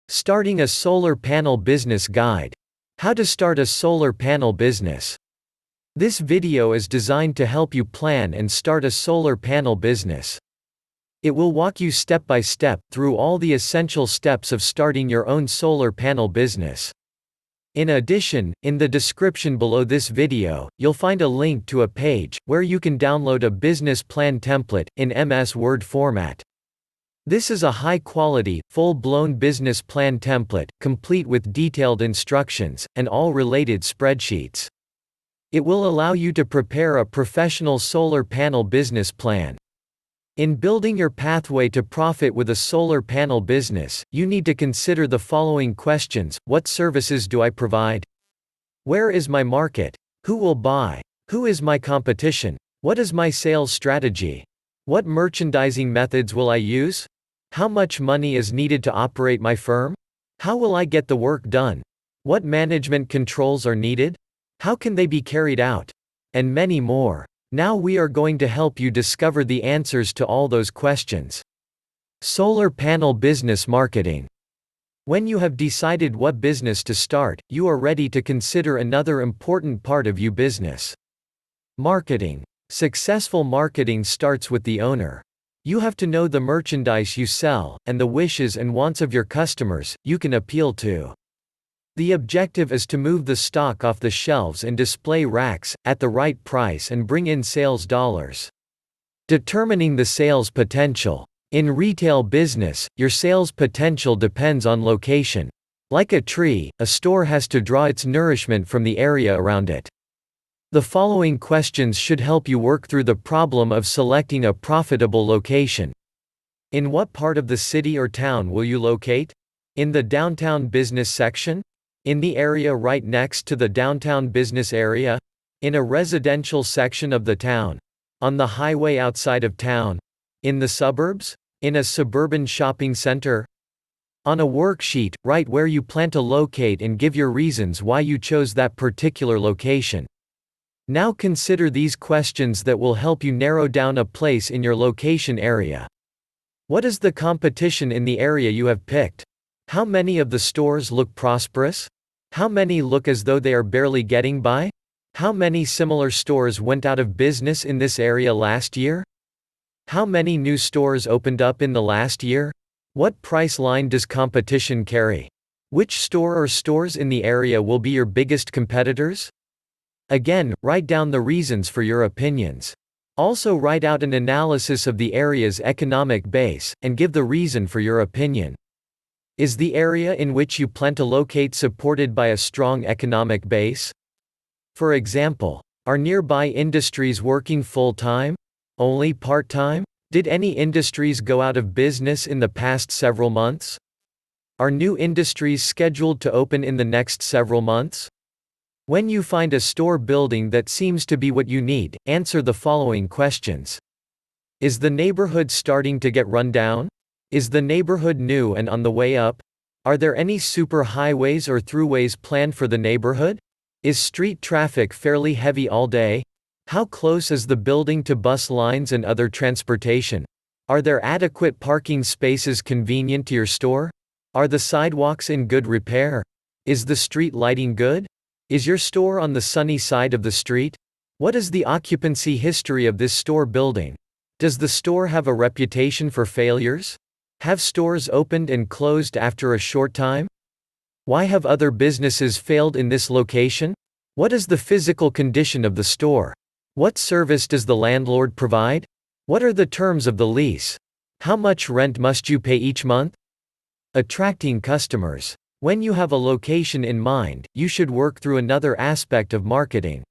Starting a solar panel business guide. How to start a solar panel business. This video is designed to help you plan and start a solar panel business. It will walk you step by step through all the essential steps of starting your own solar panel business. In addition, in the description below this video, you'll find a link to a page where you can download a business plan template in MS Word format. This is a high-quality, full-blown business plan template, complete with detailed instructions, and all related spreadsheets. It will allow you to prepare a professional solar panel business plan. In building your pathway to profit with a solar panel business, you need to consider the following questions: what services do I provide? Where is my market? Who will buy? Who is my competition? What is my sales strategy? What merchandising methods will I use? How much money is needed to operate my firm? How will I get the work done? What management controls are needed? How can they be carried out? And many more. Now we are going to help you discover the answers to all those questions. Solar panel business marketing. When you have decided what business to start, you are ready to consider another important part of your business. Marketing. Successful marketing starts with the owner. You have to know the merchandise you sell, and the wishes and wants of your customers you can appeal to. The objective is to move the stock off the shelves and display racks, at the right price and bring in sales dollars. Determining the sales potential. In retail business, your sales potential depends on location. Like a tree, a store has to draw its nourishment from the area around it. The following questions should help you work through the problem of selecting a profitable location. In what part of the city or town will you locate? In the downtown business section? In the area right next to the downtown business area? In a residential section of the town? On the highway outside of town? In the suburbs? In a suburban shopping center? On a worksheet, write where you plan to locate and give your reasons why you chose that particular location. Now consider these questions that will help you narrow down a place in your location area. What is the competition in the area you have picked? How many of the stores look prosperous? How many look as though they are barely getting by? How many similar stores went out of business in this area last year? How many new stores opened up in the last year? What price line does competition carry? Which store or stores in the area will be your biggest competitors? Again, write down the reasons for your opinions. Also write out an analysis of the area's economic base, and give the reason for your opinion. Is the area in which you plan to locate supported by a strong economic base? For example, are nearby industries working full-time? Only part-time? Did any industries go out of business in the past several months? Are new industries scheduled to open in the next several months? When you find a store building that seems to be what you need, answer the following questions. Is the neighborhood starting to get run down? Is the neighborhood new and on the way up? Are there any super highways or throughways planned for the neighborhood? Is street traffic fairly heavy all day? How close is the building to bus lines and other transportation? Are there adequate parking spaces convenient to your store? Are the sidewalks in good repair? Is the street lighting good? Is your store on the sunny side of the street? What is the occupancy history of this store building? Does the store have a reputation for failures? Have stores opened and closed after a short time? Why have other businesses failed in this location? What is the physical condition of the store? What service does the landlord provide? What are the terms of the lease? How much rent must you pay each month? Attracting customers. When you have a location in mind, you should work through another aspect of marketing.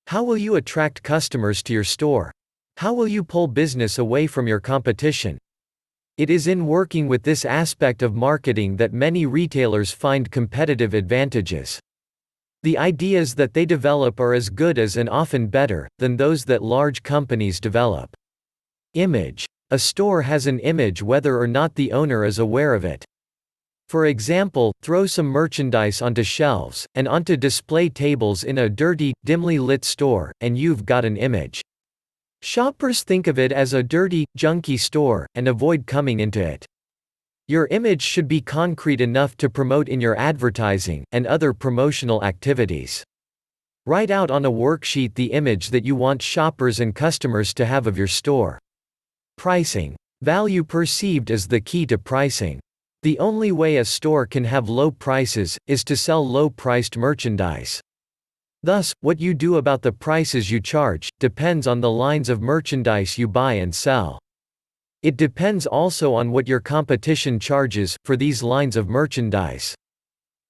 How will you attract customers to your store? How will you pull business away from your competition? It is in working with this aspect of marketing that many retailers find competitive advantages. The ideas that they develop are as good as and often better than those that large companies develop. Image. A store has an image whether or not the owner is aware of it. For example, throw some merchandise onto shelves, and onto display tables in a dirty, dimly lit store, and you've got an image. Shoppers think of it as a dirty, junky store, and avoid coming into it. Your image should be concrete enough to promote in your advertising and other promotional activities. Write out on a worksheet the image that you want shoppers and customers to have of your store. Pricing. Value perceived is the key to pricing. The only way a store can have low prices is to sell low-priced merchandise. Thus, what you do about the prices you charge depends on the lines of merchandise you buy and sell. It depends also on what your competition charges for these lines of merchandise.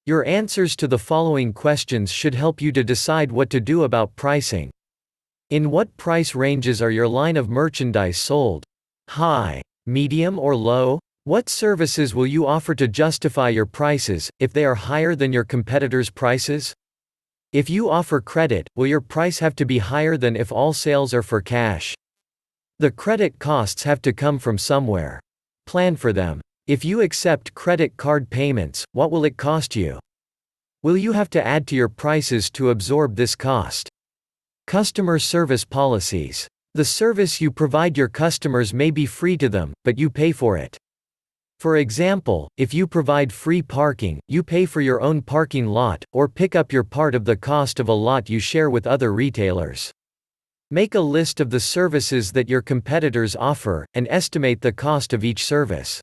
Your answers to the following questions should help you to decide what to do about pricing. In what price ranges are your line of merchandise sold? High, medium, or low? What services will you offer to justify your prices, if they are higher than your competitors' prices? If you offer credit, will your price have to be higher than if all sales are for cash? The credit costs have to come from somewhere. Plan for them. If you accept credit card payments, what will it cost you? Will you have to add to your prices to absorb this cost? Customer service policies. The service you provide your customers may be free to them, but you pay for it. For example, if you provide free parking, you pay for your own parking lot, or pick up your part of the cost of a lot you share with other retailers. Make a list of the services that your competitors offer, and estimate the cost of each service.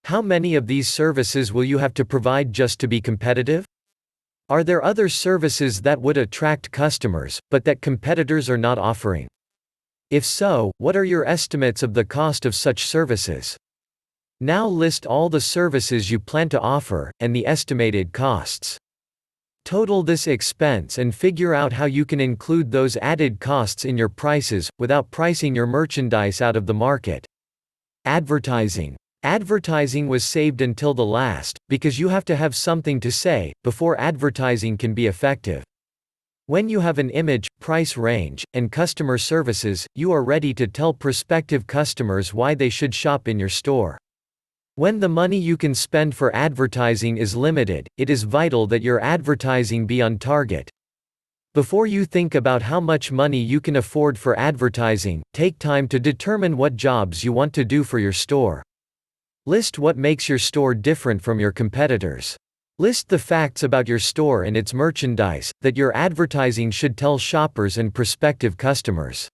How many of these services will you have to provide just to be competitive? Are there other services that would attract customers, but that competitors are not offering? If so, what are your estimates of the cost of such services? Now list all the services you plan to offer, and the estimated costs. Total this expense and figure out how you can include those added costs in your prices, without pricing your merchandise out of the market. Advertising. Advertising was saved until the last, because you have to have something to say, before advertising can be effective. When you have an image, price range, and customer services, you are ready to tell prospective customers why they should shop in your store. When the money you can spend for advertising is limited, it is vital that your advertising be on target. Before you think about how much money you can afford for advertising, take time to determine what jobs you want to do for your store. List what makes your store different from your competitors. List the facts about your store and its merchandise that your advertising should tell shoppers and prospective customers.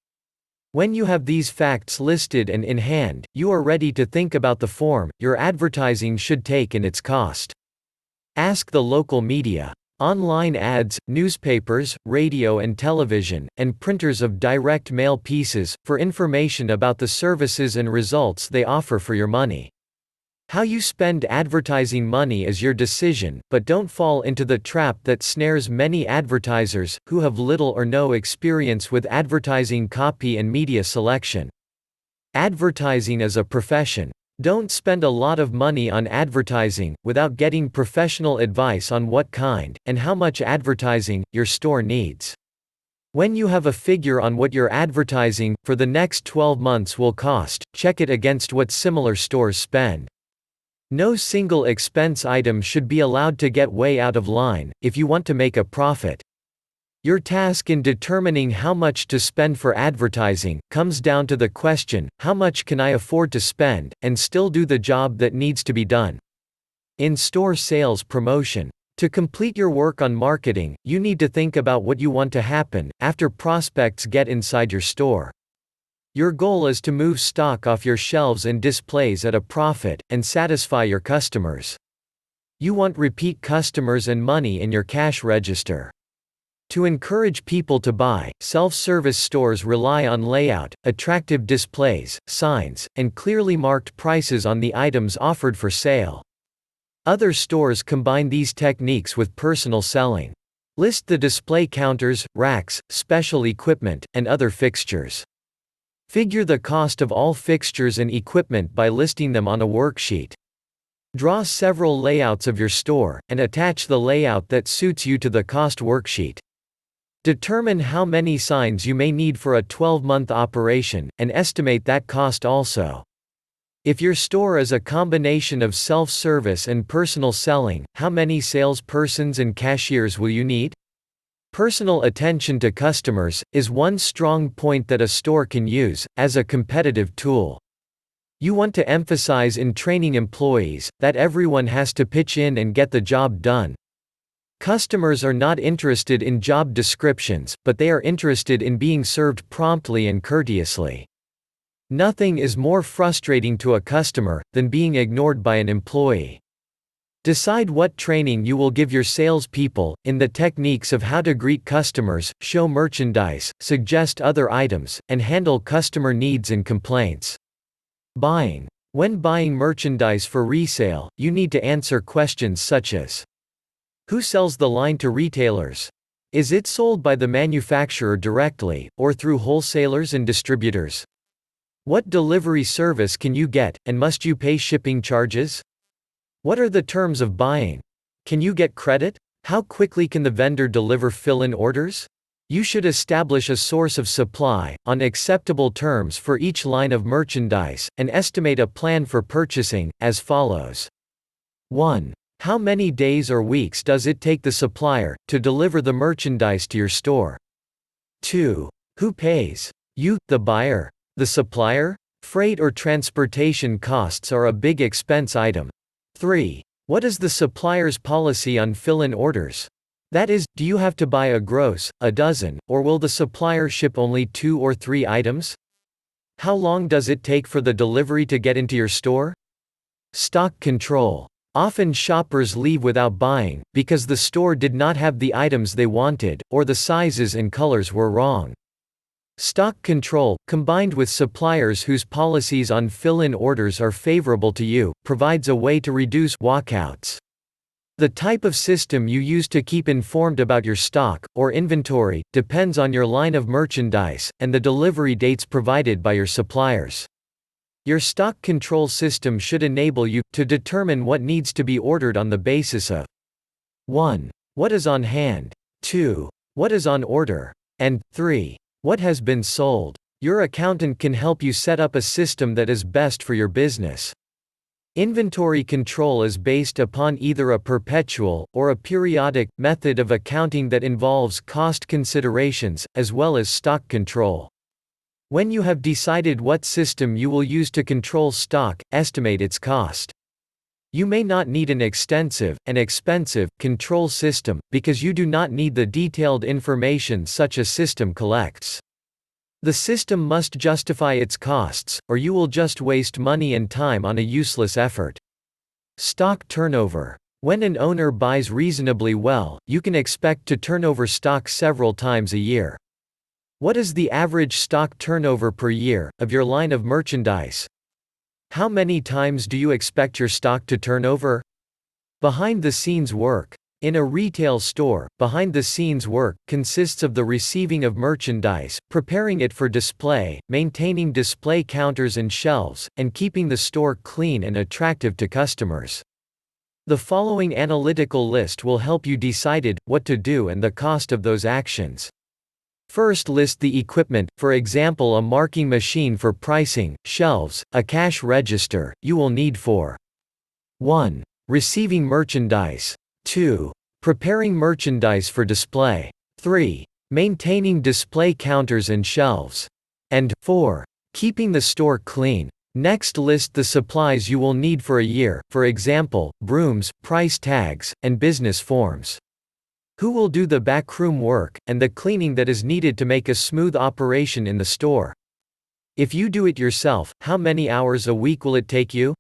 When you have these facts listed and in hand, you are ready to think about the form your advertising should take and its cost. Ask the local media. Online ads, newspapers, radio and television, and printers of direct mail pieces, for information about the services and results they offer for your money. How you spend advertising money is your decision, but don't fall into the trap that snares many advertisers, who have little or no experience with advertising copy and media selection. Advertising is a profession. Don't spend a lot of money on advertising, without getting professional advice on what kind, and how much advertising, your store needs. When you have a figure on what your advertising, for the next 12 months will cost, check it against what similar stores spend. No single expense item should be allowed to get way out of line, if you want to make a profit. Your task in determining how much to spend for advertising comes down to the question, how much can I afford to spend, and still do the job that needs to be done? In-store sales promotion. To complete your work on marketing, you need to think about what you want to happen after prospects get inside your store. Your goal is to move stock off your shelves and displays at a profit, and satisfy your customers. You want repeat customers and money in your cash register. To encourage people to buy, self-service stores rely on layout, attractive displays, signs, and clearly marked prices on the items offered for sale. Other stores combine these techniques with personal selling. List the display counters, racks, special equipment, and other fixtures. Figure the cost of all fixtures and equipment by listing them on a worksheet. Draw several layouts of your store, and attach the layout that suits you to the cost worksheet. Determine how many signs you may need for a 12-month operation, and estimate that cost also. If your store is a combination of self-service and personal selling, how many salespersons and cashiers will you need? Personal attention to customers is one strong point that a store can use as a competitive tool. You want to emphasize in training employees that everyone has to pitch in and get the job done. Customers are not interested in job descriptions, but they are interested in being served promptly and courteously. Nothing is more frustrating to a customer than being ignored by an employee. Decide what training you will give your salespeople in the techniques of how to greet customers, show merchandise, suggest other items, and handle customer needs and complaints. Buying. When buying merchandise for resale, you need to answer questions such as: who sells the line to retailers? Is it sold by the manufacturer directly, or through wholesalers and distributors? What delivery service can you get, and must you pay shipping charges? What are the terms of buying? Can you get credit? How quickly can the vendor deliver fill-in orders? You should establish a source of supply, on acceptable terms for each line of merchandise, and estimate a plan for purchasing, as follows. 1. How many days or weeks does it take the supplier to deliver the merchandise to your store? 2. Who pays? You, the buyer? The supplier? Freight or transportation costs are a big expense item. 3. What is the supplier's policy on fill-in orders? That is, do you have to buy a gross, a dozen, or will the supplier ship only 2 or 3 items? How long does it take for the delivery to get into your store? Stock control. Often shoppers leave without buying, because the store did not have the items they wanted, or the sizes and colors were wrong. Stock control, combined with suppliers whose policies on fill-in orders are favorable to you, provides a way to reduce walkouts. The type of system you use to keep informed about your stock, or inventory, depends on your line of merchandise, and the delivery dates provided by your suppliers. Your stock control system should enable you to determine what needs to be ordered on the basis of 1. What is on hand? 2. What is on order? And 3. What has been sold? Your accountant can help you set up a system that is best for your business. Inventory control is based upon either a perpetual or a periodic method of accounting that involves cost considerations, as well as stock control. When you have decided what system you will use to control stock, estimate its cost. You may not need an extensive and expensive control system, because you do not need the detailed information such a system collects. The system must justify its costs, or you will just waste money and time on a useless effort. Stock turnover. When an owner buys reasonably well, you can expect to turn over stock several times a year. What is the average stock turnover per year of your line of merchandise? How many times do you expect your stock to turn over? Behind-the-scenes work. In a retail store, behind-the-scenes work consists of the receiving of merchandise, preparing it for display, maintaining display counters and shelves, and keeping the store clean and attractive to customers. The following analytical list will help you decide what to do and the cost of those actions. First, list the equipment, for example a marking machine for pricing, shelves, a cash register, you will need for 1. Receiving merchandise. 2. Preparing merchandise for display. 3. Maintaining display counters and shelves. And 4. Keeping the store clean. Next, list the supplies you will need for a year, for example, brooms, price tags, and business forms. Who will do the backroom work, and the cleaning that is needed to make a smooth operation in the store? If you do it yourself, how many hours a week will it take you?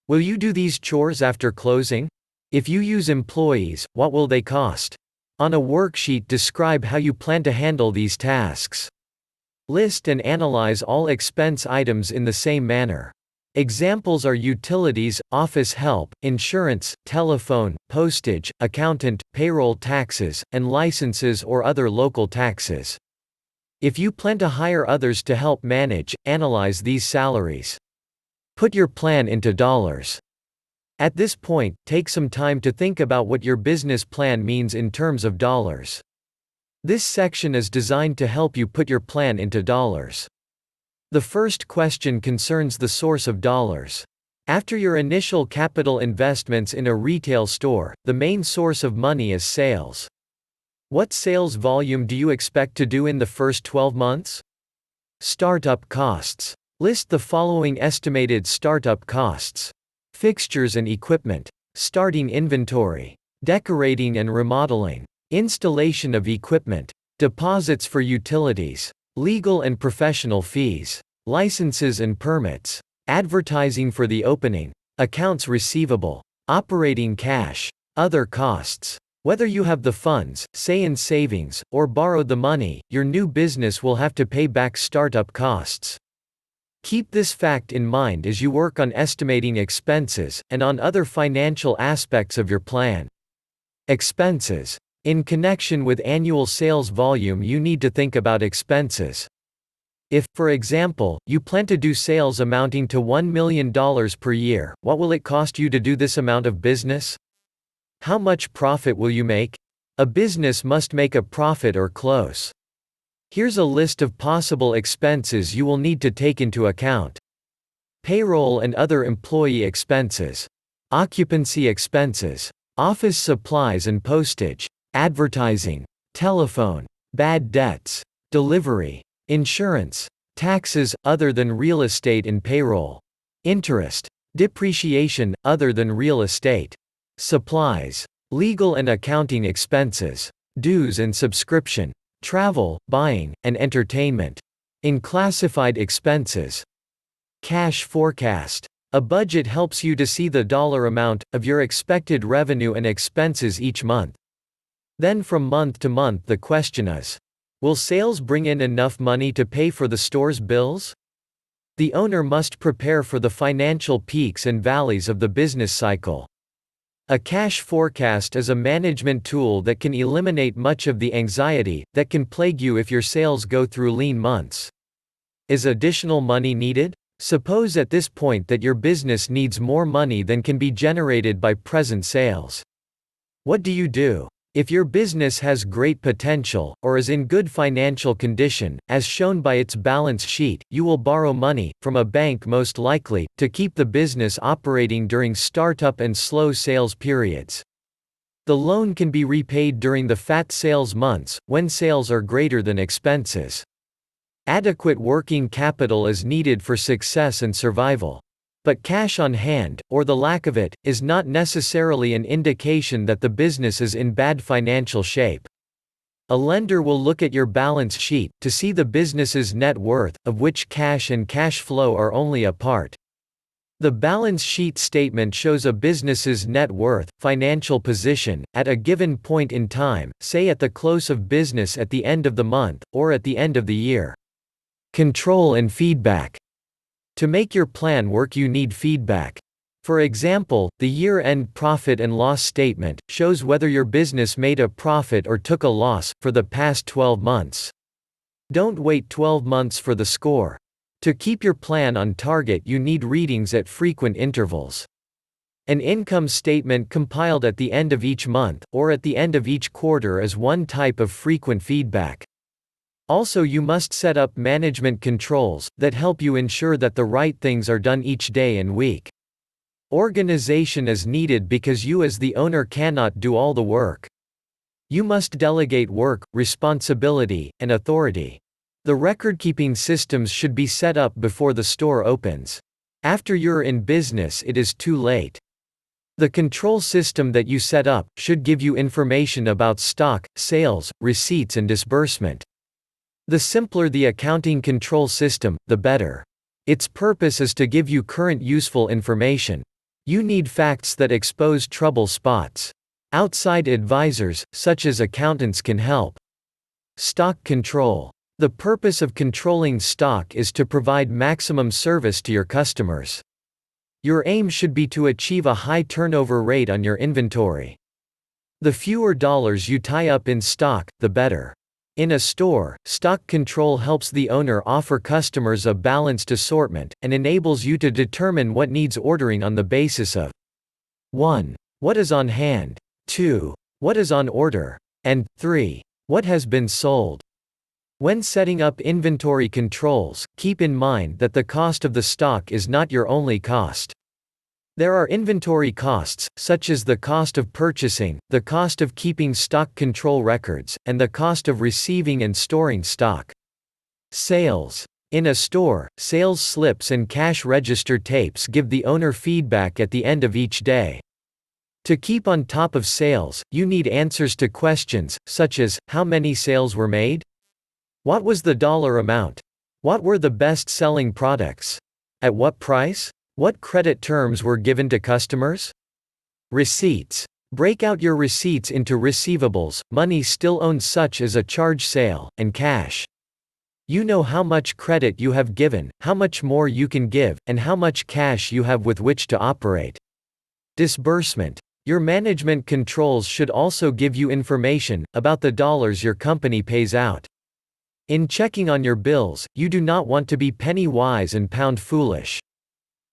Will you do these chores after closing? If you use employees, what will they cost? On a worksheet, describe how you plan to handle these tasks. List and analyze all expense items in the same manner. Examples are utilities, office help, insurance, telephone, postage, accountant, payroll taxes, and licenses or other local taxes. If you plan to hire others to help manage, analyze these salaries. Put your plan into dollars. At this point, take some time to think about what your business plan means in terms of dollars. This section is designed to help you put your plan into dollars. The first question concerns the source of dollars. After your initial capital investments in a retail store, the main source of money is sales. What sales volume do you expect to do in the first 12 months? Startup costs. List the following estimated startup costs: fixtures and equipment, starting inventory, decorating and remodeling, installation of equipment, deposits for utilities, legal and professional fees, licenses and permits, advertising for the opening, accounts receivable, operating cash, other costs. Whether you have the funds, say in savings, or borrowed the money, your new business will have to pay back startup costs. Keep this fact in mind as you work on estimating expenses and on other financial aspects of your plan. Expenses. In connection with annual sales volume, you need to think about expenses. If, for example, you plan to do sales amounting to $1 million per year, what will it cost you to do this amount of business? How much profit will you make? A business must make a profit or close. Here's a list of possible expenses you will need to take into account. Payroll and other employee expenses. Occupancy expenses. Office supplies and postage. Advertising. Telephone. Bad debts. Delivery. Insurance. Taxes, other than real estate and payroll. Interest. Depreciation, other than real estate. Supplies. Legal and accounting expenses. Dues and subscription. Travel, buying, and entertainment. Unclassified expenses. Cash forecast. A budget helps you to see the dollar amount of your expected revenue and expenses each month. Then from month to month the question is, will sales bring in enough money to pay for the store's bills? The owner must prepare for the financial peaks and valleys of the business cycle. A cash forecast is a management tool that can eliminate much of the anxiety that can plague you if your sales go through lean months. Is additional money needed? Suppose at this point that your business needs more money than can be generated by present sales. What do you do? If your business has great potential, or is in good financial condition, as shown by its balance sheet, you will borrow money, from a bank most likely, to keep the business operating during startup and slow sales periods. The loan can be repaid during the fat sales months, when sales are greater than expenses. Adequate working capital is needed for success and survival. But cash on hand, or the lack of it, is not necessarily an indication that the business is in bad financial shape. A lender will look at your balance sheet to see the business's net worth, of which cash and cash flow are only a part. The balance sheet statement shows a business's net worth, financial position, at a given point in time, say at the close of business at the end of the month, or at the end of the year. Control and feedback. To make your plan work, you need feedback. For example, the year-end profit and loss statement shows whether your business made a profit or took a loss for the past 12 months. Don't wait 12 months for the score. To keep your plan on target, you need readings at frequent intervals. An income statement compiled at the end of each month, or at the end of each quarter, is one type of frequent feedback. Also, you must set up management controls that help you ensure that the right things are done each day and week. Organization is needed because you as the owner cannot do all the work. You must delegate work, responsibility, and authority. The record-keeping systems should be set up before the store opens. After you're in business, it is too late. The control system that you set up should give you information about stock, sales, receipts, and disbursement. The simpler the accounting control system, the better. Its purpose is to give you current useful information. You need facts that expose trouble spots. Outside advisors, such as accountants, can help. Stock control. The purpose of controlling stock is to provide maximum service to your customers. Your aim should be to achieve a high turnover rate on your inventory. The fewer dollars you tie up in stock, the better. In a store, stock control helps the owner offer customers a balanced assortment, and enables you to determine what needs ordering on the basis of 1. What is on hand, 2. What is on order, and 3. What has been sold. When setting up inventory controls, keep in mind that the cost of the stock is not your only cost. There are inventory costs, such as the cost of purchasing, the cost of keeping stock control records, and the cost of receiving and storing stock. Sales. In a store, sales slips and cash register tapes give the owner feedback at the end of each day. To keep on top of sales, you need answers to questions, such as, how many sales were made? What was the dollar amount? What were the best-selling products? At what price? What credit terms were given to customers? Receipts. Break out your receipts into receivables, money still owned such as a charge sale, and cash. You know how much credit you have given, how much more you can give, and how much cash you have with which to operate. Disbursement. Your management controls should also give you information about the dollars your company pays out. In checking on your bills, you do not want to be penny wise and pound foolish.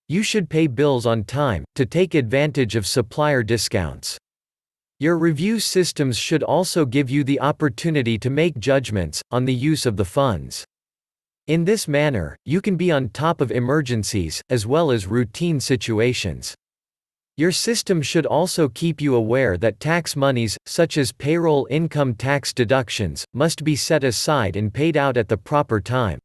You should pay bills on time, to take advantage of supplier discounts. Your review systems should also give you the opportunity to make judgments on the use of the funds. In this manner, you can be on top of emergencies, as well as routine situations. Your system should also keep you aware that tax monies, such as payroll income tax deductions, must be set aside and paid out at the proper time.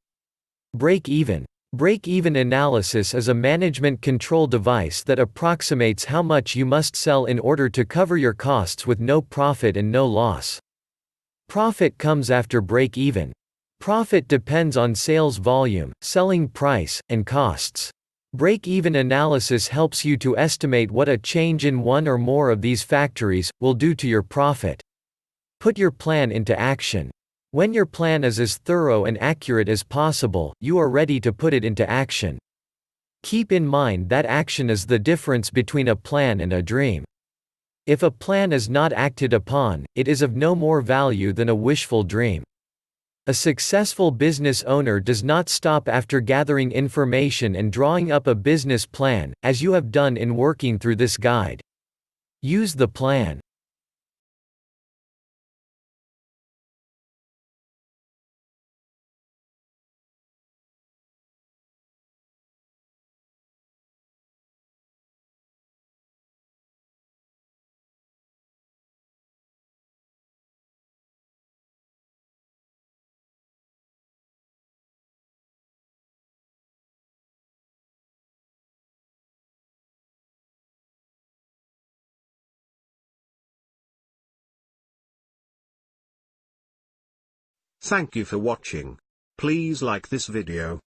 Break-even. Break-even analysis is a management control device that approximates how much you must sell in order to cover your costs with no profit and no loss. Profit comes after break-even. Profit depends on sales volume, selling price, and costs. Break-even analysis helps you to estimate what a change in one or more of these factors will do to your profit. Put your plan into action. When your plan is as thorough and accurate as possible, you are ready to put it into action. Keep in mind that action is the difference between a plan and a dream. If a plan is not acted upon, it is of no more value than a wishful dream. A successful business owner does not stop after gathering information and drawing up a business plan, as you have done in working through this guide. Use the plan. Thank you for watching. Please like this video,